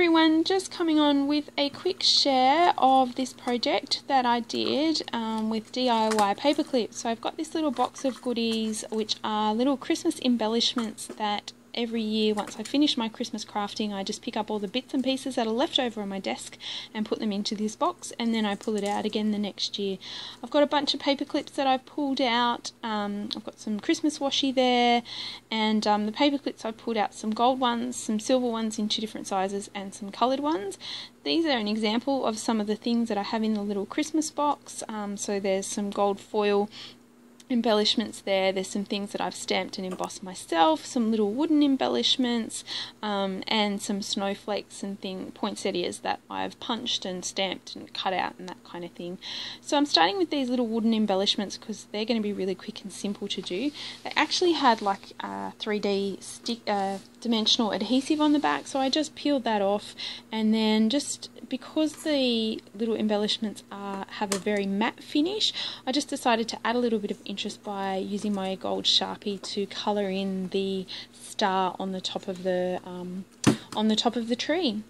everyone, just coming on with a quick share of this project that I did with DIY paperclips. So I've got this little box of goodies which are little Christmas embellishments that every year, once I finish my Christmas crafting, I just pick up all the bits and pieces that are left over on my desk and put them into this box, and then I pull it out again the next year. I've got a bunch of paper clips that I've pulled out. I've got some Christmas washi there, and the paper clips I've pulled out some gold ones, some silver ones in 2 different sizes, and some coloured ones. These are an example of some of the things that I have in the little Christmas box. So there's some gold foil embellishments there's some things that I've stamped and embossed myself, some little wooden embellishments, and some snowflakes and poinsettias that I've punched and stamped and cut out and that kind of thing. So I'm starting with these little wooden embellishments because they're going to be really quick and simple to do. They actually had like 3D dimensional adhesive on the back, so I just peeled that off, and then just because the little embellishments have a very matte finish, I just decided to add a little bit of interest by using my gold Sharpie to colour in the star on the top of the tree.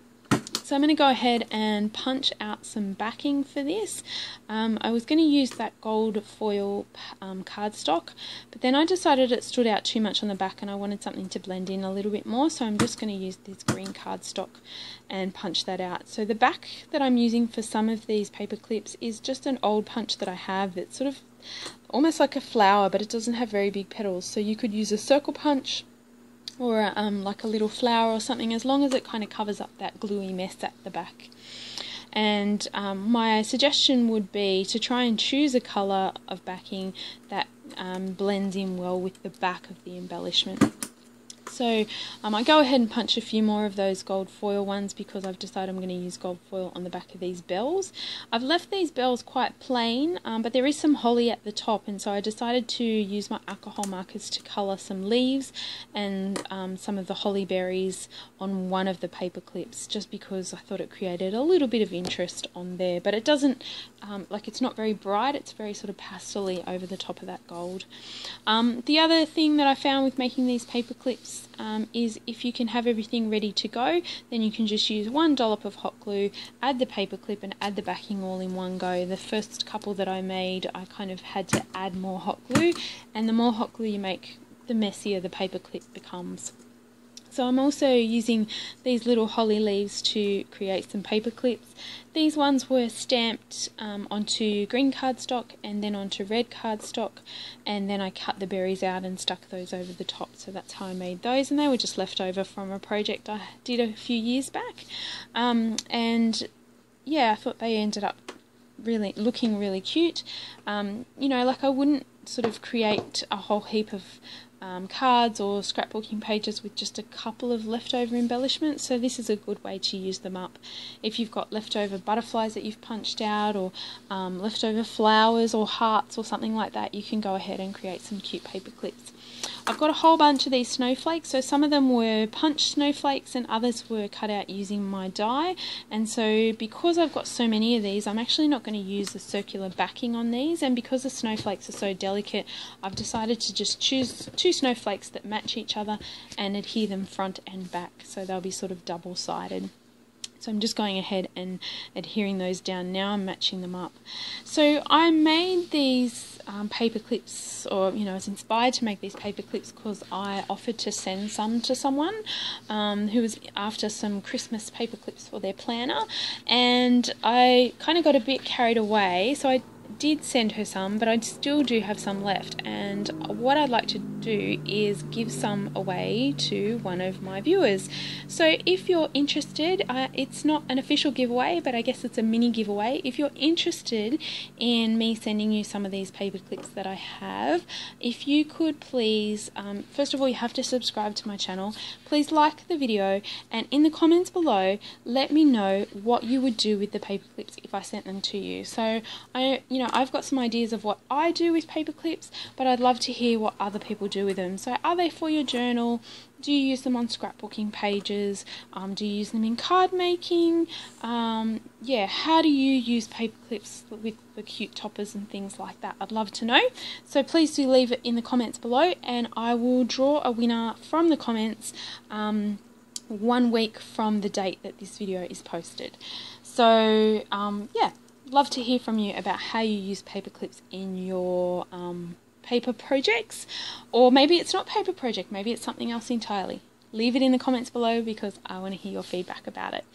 So I'm going to go ahead and punch out some backing for this. I was going to use that gold foil cardstock, but then I decided it stood out too much on the back and I wanted something to blend in a little bit more, so I'm just going to use this green cardstock and punch that out. So the back that I'm using for some of these paper clips is just an old punch that I have. It's sort of almost like a flower, but it doesn't have very big petals, so you could use a circle punch or like a little flower or something, as long as it kind of covers up that gluey mess at the back. And my suggestion would be to try and choose a colour of backing that blends in well with the back of the embellishment. So I go ahead and punch a few more of those gold foil ones because I've decided I'm going to use gold foil on the back of these bells. I've left these bells quite plain, but there is some holly at the top, and so I decided to use my alcohol markers to colour some leaves and some of the holly berries on one of the paper clips, just because I thought it created a little bit of interest on there. But it doesn't, it's not very bright, it's very sort of pastel-y over the top of that gold. The other thing that I found with making these paper clips is if you can have everything ready to go, then you can just use 1 dollop of hot glue, add the paper clip and add the backing all in one go. The first couple that I made, I kind of had to add more hot glue, and the more hot glue you make, the messier the paper clip becomes. So I'm also using these little holly leaves to create some paper clips. These ones were stamped onto green cardstock and then onto red cardstock, and then I cut the berries out and stuck those over the top. So that's how I made those, and they were just left over from a project I did a few years back. And yeah, I thought they ended up really looking really cute. You know, like I wouldn't sort of create a whole heap of cards or scrapbooking pages with just a couple of leftover embellishments, so this is a good way to use them up. If you've got leftover butterflies that you've punched out, or leftover flowers or hearts or something like that, you can go ahead and create some cute paper clips. I've got a whole bunch of these snowflakes, so some of them were punched snowflakes and others were cut out using my die, and so because I've got so many of these, I'm actually not going to use the circular backing on these, and because the snowflakes are so delicate, I've decided to just choose 2 snowflakes that match each other and adhere them front and back, so they'll be sort of double-sided. So I'm just going ahead and adhering those down now and matching them up. So I made these paper clips, or I was inspired to make these paper clips because I offered to send some to someone who was after some Christmas paper clips for their planner, and I kind of got a bit carried away, so I did send her some, but I still do have some left, and what I'd like to do is give some away to one of my viewers. So if you're interested, it's not an official giveaway, but I guess it's a mini giveaway. If you're interested in me sending you some of these paper clips that I have, if you could please, first of all, you have to subscribe to my channel. Please like the video, and in the comments below, let me know what you would do with the paper clips if I sent them to you. So I've got some ideas of what I do with paper clips, but I'd love to hear what other people do with them. So are they for your journal? Do you use them on scrapbooking pages? Do you use them in card making? Yeah, how do you use paper clips with the cute toppers and things like that? I'd love to know. So please do leave it in the comments below, and I will draw a winner from the comments 1 week from the date that this video is posted. So yeah, love to hear from you about how you use paper clips in your paper projects, or maybe it's not paper project, maybe it's something else entirely. Leave it in the comments below because I want to hear your feedback about it.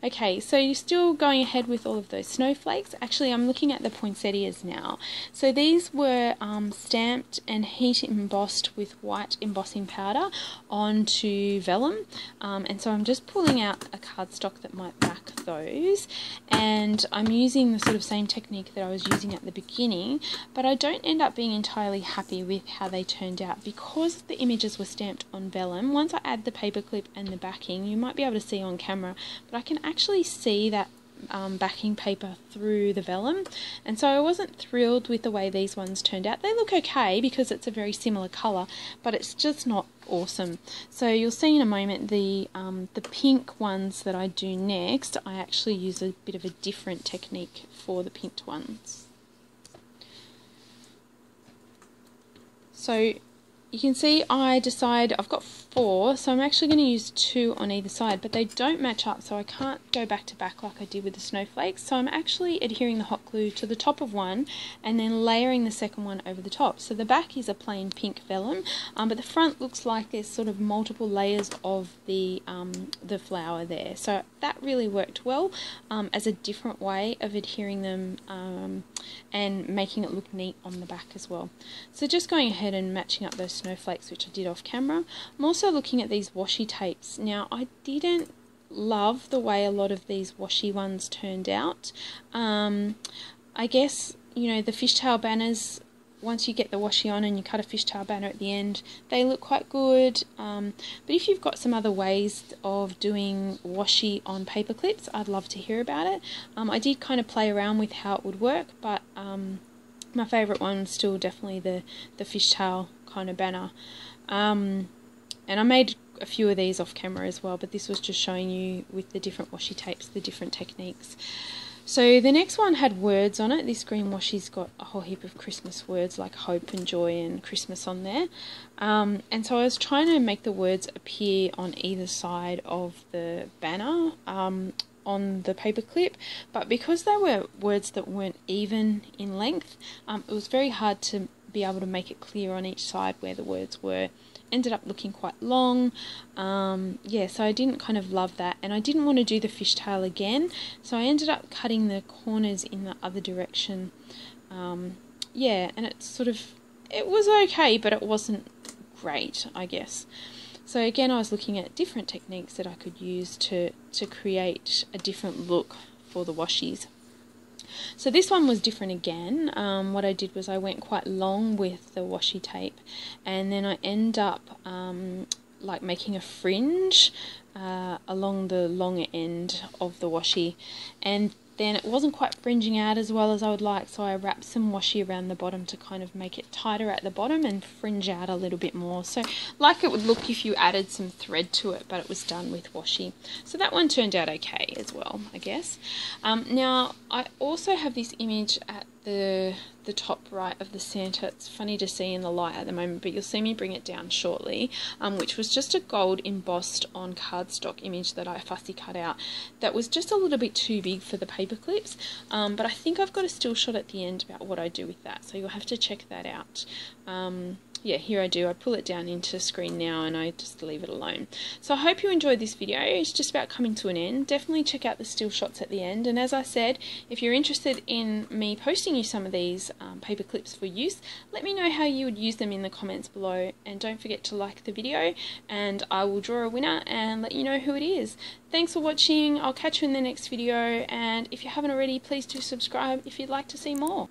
Okay, so you're still going ahead with all of those snowflakes. Actually, I'm looking at the poinsettias now. So these were stamped and heat embossed with white embossing powder onto vellum. And so I'm just pulling out a cardstock that might back those. And I'm using the sort of same technique that I was using at the beginning, but I don't end up being entirely happy with how they turned out because the images were stamped on vellum. Once I add the paper clip and the backing, you might be able to see on camera, but I can actually see that backing paper through the vellum, and so I wasn't thrilled with the way these ones turned out. They look okay because it's a very similar colour, but it's just not awesome. So you'll see in a moment the pink ones that I do next, I actually use a bit of a different technique for the pink ones. So you can see I decide I've got 4, so I'm actually going to use 2 on either side, but they don't match up, so I can't go back to back like I did with the snowflakes. So I'm actually adhering the hot glue to the top of one and then layering the second one over the top. So the back is a plain pink vellum, but the front looks like there's sort of multiple layers of the flower there. So that really worked well as a different way of adhering them and making it look neat on the back as well. So just going ahead and matching up those snowflakes, which I did off camera. I'm also looking at these washi tapes. Now, I didn't love the way a lot of these washi ones turned out. I guess, you know, the fishtail banners, once you get the washi on and you cut a fishtail banner at the end, they look quite good. But if you've got some other ways of doing washi on paper clips, I'd love to hear about it. I did kind of play around with how it would work, but my favourite one's still definitely the fishtail kind of banner. And I made a few of these off camera as well, but this was just showing you with the different washi tapes, the different techniques. So the next one had words on it. This green washi's got a whole heap of Christmas words like hope and joy and Christmas on there. And so I was trying to make the words appear on either side of the banner on the paper clip, but because they were words that weren't even in length, it was very hard to be able to make it clear on each side where the words were. Ended up looking quite long. Yeah, so I didn't kind of love that, and I didn't want to do the fishtail again, so I ended up cutting the corners in the other direction. Yeah, and it was okay, but it wasn't great, I guess. So again, I was looking at different techniques that I could use to create a different look for the washies. So this one was different again. What I did was I went quite long with the washi tape, and then I end up like making a fringe along the longer end of the washi, and then it wasn't quite fringing out as well as I would like, so I wrapped some washi around the bottom to kind of make it tighter at the bottom and fringe out a little bit more. So like it would look if you added some thread to it, but it was done with washi. So that one turned out okay as well, I guess. Now I also have this image at the top right of the Santa. It's funny to see in the light at the moment, but you'll see me bring it down shortly, which was just a gold embossed on cardstock image that I fussy cut out. That was just a little bit too big for the paper clips, but I think I've got a still shot at the end about what I do with that, so you'll have to check that out. Yeah, here I do. I pull it down into screen now and I just leave it alone. So I hope you enjoyed this video. It's just about coming to an end. Definitely check out the still shots at the end. And as I said, if you're interested in me posting you some of these paper clips for use, let me know how you would use them in the comments below. And don't forget to like the video, and I will draw a winner and let you know who it is. Thanks for watching. I'll catch you in the next video. And if you haven't already, please do subscribe if you'd like to see more.